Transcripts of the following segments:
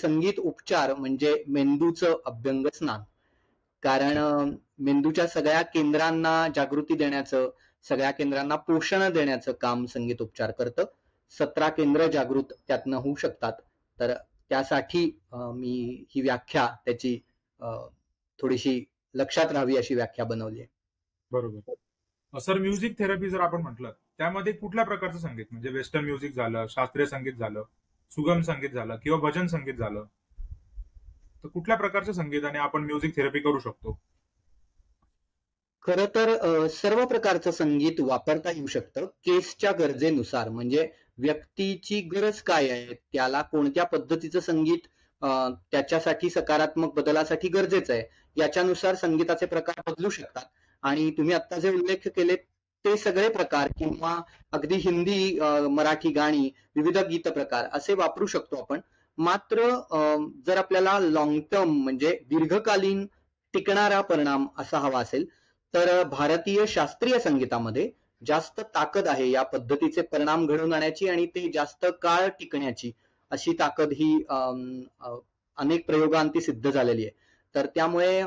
संगीत उपचार म्हणजे मेंदूचं अभ्यंग स्नान. कारण मेंदूच्या सगळ्या केंद्रांना जागृती देण्याचं, सगळ्या केंद्रांना पोषण देण्याचं काम संगीत उपचार करतं. 17 केंद्र जागृत त्यातनं होऊ शकतात. तर त्यासाठी मी ही व्याख्या त्याची थोडीशी लक्षात राहावी अशी व्याख्या बनवली आहे. बरोबर. सर, म्युझिक थेरपी जर आपण म्हटलं त्यामध्ये कुठल्या प्रकारचं संगीत, म्हणजे वेस्टर्न म्युझिक झालं, शास्त्रीय संगीत झालं, सुगम संगीत झालं किंवा भजन संगीत झालं, तर कुठल्या प्रकारच्या संगीताने आपण म्युझिक थेरपी करू शकतो? खरं तर सर्व प्रकारचं संगीत वापरता येऊ शकतं केसच्या गरजेनुसार. म्हणजे व्यक्तीची गरज काय आहे, त्याला कोणत्या पद्धतीचं संगीत त्याच्यासाठी सकारात्मक बदलासाठी गरजेचं आहे, याच्यानुसार संगीताचे प्रकार बदलू शकतात. आणि तुम्ही आता जे उल्लेख केले ते सगळे प्रकार किंवा अगदी हिंदी मराठी गाणी, विविध गीत प्रकार असे वापरू शकतो आपण. मात्र जर आपल्याला लॉंग टर्म म्हणजे दीर्घकालीन टिकणारा परिणाम असा हवा असेल तर भारतीय शास्त्रीय संगीतामध्ये जास्त ताकद आहे या पद्धतीचे परिणाम घडवून आणण्याची आणि ते जास्त काळ टिकण्याची. अशी ताकद ही अनेक प्रयोगांती सिद्ध झालेली आहे. तर त्यामुळे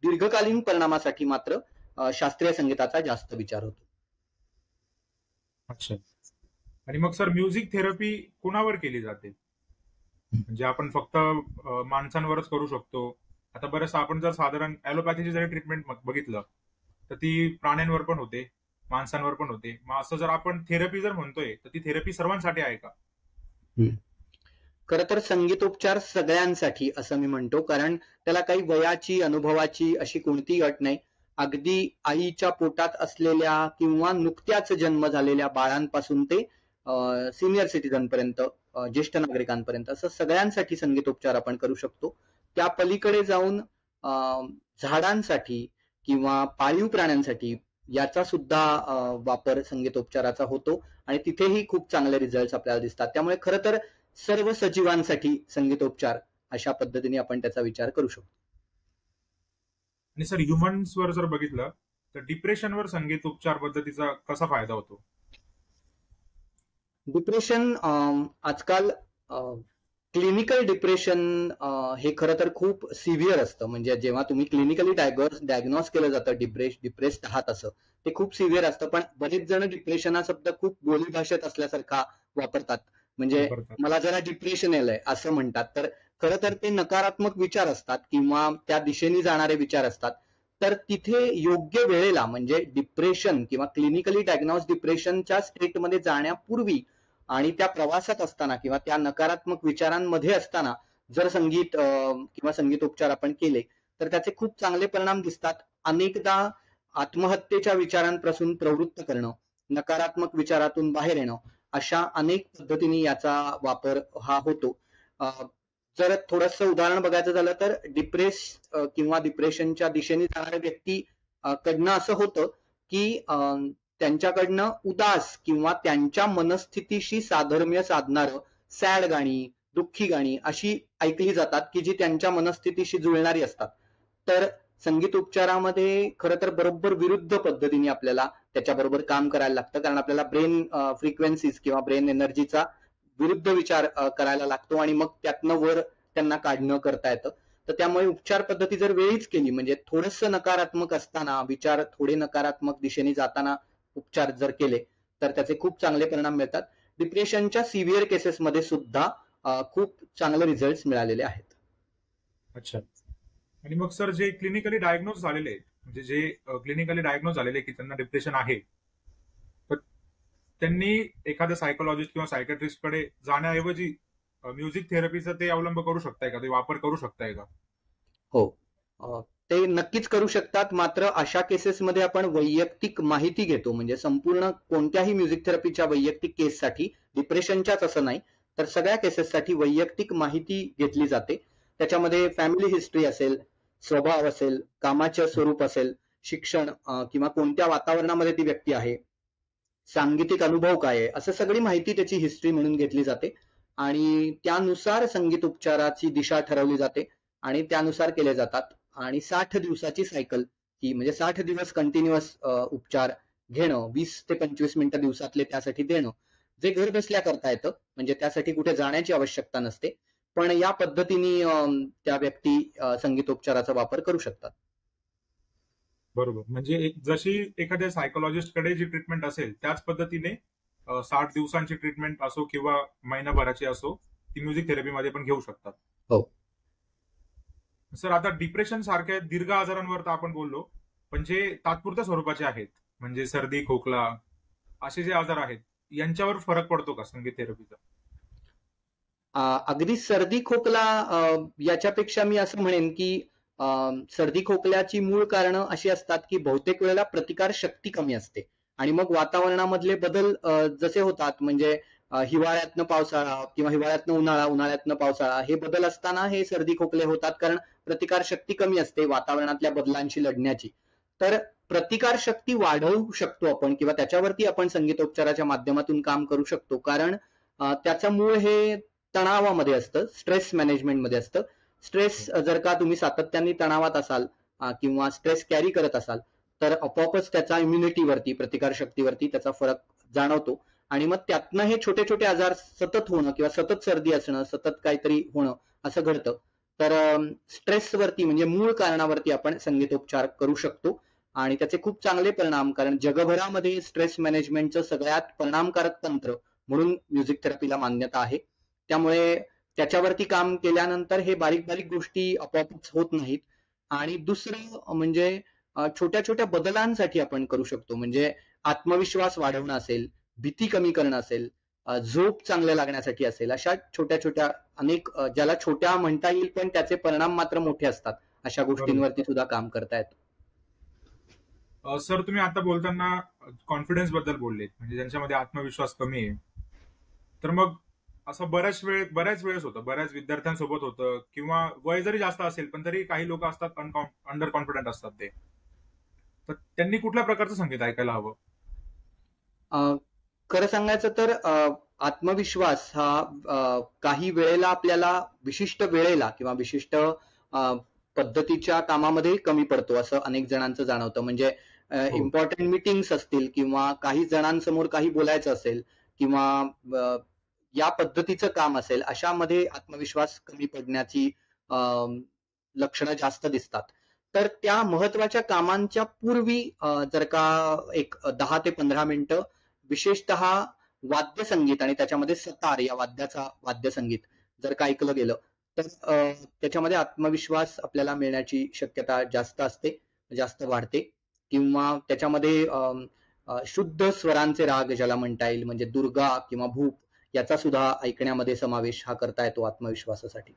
दीर्घकालीन परिणामासाठी मात्र शास्त्रीय संगीताचा जास्त विचार होतो. अच्छा. आणि मग सर, म्युझिक थेरपी कुणावर केली जाते? म्हणजे आपण फक्त माणसांवरच करू शकतो? आता बरंच आपण जर साधारण ऍलोपॅथीची जरी ट्रीटमेंट बघितलं तर ती प्राण्यांवर पण होते, माणसांवर पण होते. मग असं जर आपण थेरपी जर म्हणतोय तर ती थेरपी सर्वांसाठी आहे का? खरं तर संगीतोपचार सगळ्यांसाठी असं मी म्हणतो, कारण त्याला काही वयाची, अनुभवाची अशी कोणतीही अट नाही. अगदी आईच्या पोटात असलेल्या किंवा नुकत्याच जन्म झालेल्या बाळांपासून ते सिनियर सिटीजन पर्यंत, ज्येष्ठ नागरिकांपर्यंत असं सगळ्यांसाठी संगीतोपचार आपण करू शकतो. त्या पलीकडे जाऊन झाडांसाठी किंवा पाळीव प्राण्यांसाठी याचा सुद्धा वापर संगीतोपचाराचा होतो आणि तिथेही खूप चांगले रिझल्ट आपल्याला दिसतात. त्यामुळे खरं तर सर्व सजीवांसाठी संगीतोपचार अशा पद्धतीने आपण त्याचा विचार करू शकतो. आणि सर, ह्युमन्सवर जर बघितलं तर डिप्रेशनवर संगीत उपचार पद्धतीचा कसा फायदा होतो? डिप्रेशन आजकाल क्लिनिकल डिप्रेशन हे खरं तर खूप सिव्हिअर असतं. म्हणजे जेव्हा तुम्ही क्लिनिकली डायग्नोज केलं जातं डिप्रेस्ड आहात असं, ते खूप सिव्हिअर असतं. पण बरेच जण डिप्रेशन हा शब्द खूप बोलीभाषेत असल्यासारखा वापरतात. म्हणजे मला जरा डिप्रेशन आलंय असं म्हणतात. तर खरं तर ते नकारात्मक विचार असतात किंवा त्या दिशेने जाणारे विचार असतात. तर तिथे योग्य वेळेला म्हणजे डिप्रेशन किंवा क्लिनिकली डायग्नोज डिप्रेशनच्या स्टेटमध्ये जाण्यापूर्वी आणि त्या प्रवासात असताना किंवा त्या नकारात्मक विचारांमध्ये असताना जर संगीत किंवा संगीतोपचार आपण केले तर त्याचे खूप चांगले परिणाम दिसतात. अनेकदा आत्महत्येच्या विचारांपासून प्रवृत्त करणं, नकारात्मक विचारातून बाहेर येणं, अशा अनेक पद्धतीने याचा वापर हा होतो. जर थोडंसं उदाहरण बघायचं झालं तर किंवा डिप्रेशनच्या दिशेने जाणाऱ्या व्यक्ती कडनं असं होतं की त्यांच्याकडनं उदास किंवा त्यांच्या मनस्थितीशी साधर्म्य साधणारं सॅड गाणी, दुःखी गाणी अशी ऐकली जातात की जी त्यांच्या मनस्थितीशी जुळणारी असतात. तर संगीत उपचारामध्ये खरं तर बरोबर विरुद्ध पद्धतीने आपल्याला त्याच्याबरोबर काम करायला लागतं, कारण आपल्याला ब्रेन फ्रिक्वेन्सीज किंवा ब्रेन एनर्जीचा विरुद्ध विचार करायला लागतो आणि मग त्यातनं वर त्यांना काढणं करता येतं. तर त्यामुळे उपचार पद्धती जर वेळीच केली, म्हणजे थोडंसं नकारात्मक असताना, विचार थोडे नकारात्मक दिशेने जाताना उपचार जर केले तर त्याचे खूप चांगले परिणाम मिळतात. डिप्रेशनच्या सिव्हिअर केसेसमध्ये सुद्धा खूप चांगले रिझल्ट मिळालेले आहेत. अच्छा. आणि मग सर, जे क्लिनिकली डायग्नोज झालेले, म्हणजे जे क्लिनिकली डायग्नोज झालेले की त्यांना डिप्रेशन आहे, तर त्यांनी एखाद्या सायकोलॉजिस्ट किंवा सायकॅट्रिस्ट कडे जाण्याऐवजी म्युझिक थेरपीचा ते अवलंब करू शकताय का, ते वापर करू शकताय का? हो, ते नक्कीच करू शकतात. मात्र अशा केसेसमध्ये आपण वैयक्तिक माहिती घेतो. म्हणजे संपूर्ण कोणत्याही म्युझिक थेरपीच्या वैयक्तिक केससाठी, डिप्रेशनच्याच असं नाही तर सगळ्या केसेससाठी वैयक्तिक माहिती घेतली जाते. त्याच्यामध्ये फॅमिली हिस्ट्री असेल, स्वभाव असेल, कामाचे स्वरूप असेल, शिक्षण किंवा कोणत्या वातावरणामध्ये ती व्यक्ती आहे, सांगीतिक अनुभव काय आहे, असं सगळी माहिती त्याची हिस्ट्री म्हणून घेतली जाते आणि त्यानुसार संगीत उपचाराची दिशा ठरवली जाते आणि त्यानुसार केले जातात. आणि 60 दिवसाची सायकल ही, म्हणजे 60 दिवस कंटिन्युअस उपचार घेणं, 20 ते 25 मिनिटं दिवसातले त्यासाठी देणं, जे घर बसल्या करता येतं. म्हणजे त्यासाठी कुठे जाण्याची आवश्यकता नसते. पण या पद्धतीने त्या व्यक्ती संगीतोपचाराचा वापर करू शकतात. बरोबर. म्हणजे जशी एखाद्या सायकोलॉजिस्ट कडे जी ट्रीटमेंट असेल त्याच पद्धतीने 60 दिवसांची ट्रीटमेंट असो किंवा महिनाभराची असो, ती म्युझिक थेरपीमध्ये पण घेऊ शकतात. हो. सर, आता डिप्रेशन सारख्या दीर्घ आजारांवर तर आपण बोललो, पण जे तात्पुरत्या स्वरूपाचे आहेत, म्हणजे सर्दी, खोकला असे जे आजार आहेत, यांच्यावर फरक पडतो का संगीत थेरपीचा? अगदी सर्दी खोकला याच्यापेक्षा मी असं म्हणेन की सर्दी खोकल्याची मूळ कारणं अशी असतात की बहुतेक वेळेला प्रतिकार शक्ती कमी असते आणि मग वातावरणामधले बदल जसे होतात, म्हणजे हिवाळ्यातनं पावसाळा किंवा हिवाळ्यातनं उन्हाळा, उन्हाळ्यातनं पावसाळा, हे बदल असताना हे सर्दी खोकले होतात, कारण प्रतिकार शक्ती कमी असते वातावरणातल्या बदलांशी लढण्याची. तर प्रतिकार शक्ती वाढवू शकतो आपण किंवा त्याच्यावरती आपण संगीतोपचाराच्या माध्यमातून काम करू शकतो, कारण त्याचं मूळ हे तणावामध्ये असतं, स्ट्रेस मॅनेजमेंटमध्ये असतं. स्ट्रेस जर का तुम्ही सातत्याने तणावात असाल किंवा स्ट्रेस कॅरी करत असाल तर आपोआपच त्याचा इम्युनिटीवरती, प्रतिकार शक्तीवरती त्याचा फरक जाणवतो आणि मग त्यातनं हे छोटे छोटे आजार सतत होणं किंवा सतत सर्दी असणं, सतत काहीतरी होणं असं घडतं. तर स्ट्रेसवरती म्हणजे मूळ कारणावरती आपण संगीतोपचार करू शकतो आणि त्याचे खूप चांगले परिणाम, कारण जगभरामध्ये स्ट्रेस मॅनेजमेंटचं सगळ्यात परिणामकारक तंत्र म्हणून म्युझिक थेरपीला मान्यता आहे. त्यामुळे त्याच्यावरती काम केल्यानंतर हे बारीक बारीक गोष्टी आपोआपच होत नाहीत. आणि दुसरं म्हणजे छोट्या छोट्या बदलांसाठी आपण करू शकतो, म्हणजे आत्मविश्वास वाढवणं असेल, भीती कमी करणं असेल, झोप चांगल्या लागण्यासाठी असेल, अशा छोट्या छोट्या अनेक ज्याला छोट्या म्हणता येईल पण त्याचे परिणाम मात्र मोठे असतात, अशा गोष्टींवरती सुद्धा काम करता येतं. सर, तुम्ही आता बोलताना कॉन्फिडन्स बद्दल बोलले, म्हणजे ज्यांच्यामध्ये आत्मविश्वास कमी आहे, तर मग असं बऱ्याच वेळेस होतं, बऱ्याच विद्यार्थ्यांसोबत होतं, किंवा वय जरी जास्त असेल पण तरी काही लोक असतात अंडर कॉन्फिडंट असतात ते, तर त्यांनी कुठल्या प्रकारचं संगीत ऐकायला हवं? खरं सांगायचं तर आत्मविश्वास हा काही वेळेला आपल्याला विशिष्ट वेळेला किंवा विशिष्ट पद्धतीच्या कामामध्ये कमी पडतो असं अनेक जणांचं जाणवतं. म्हणजे इम्पॉर्टंट मीटिंग्स असतील किंवा काही जणांसमोर काही बोलायचं असेल किंवा या पद्धतीचं काम असेल, अशामध्ये आत्मविश्वास कमी पडण्याची लक्षणं जास्त दिसतात. तर त्या महत्वाच्या कामांच्या पूर्वी जर का एक 10 ते 15 मिनिटं विशेषतः वाद्यसंगीत आणि त्याच्यामध्ये सतार या वाद्यसंगीत जर का ऐकलं गेलं तर त्याच्यामध्ये आत्मविश्वास आपल्याला मिळण्याची शक्यता जास्त असते, जास्त वाढते. किंवा त्याच्यामध्ये शुद्ध स्वरांचे राग ज्याला म्हणता येईल, म्हणजे दुर्गा किंवा भूप, याचा सुद्धा ऐकण्यामध्ये समावेश हा करता येतो आत्मविश्वासासाठी.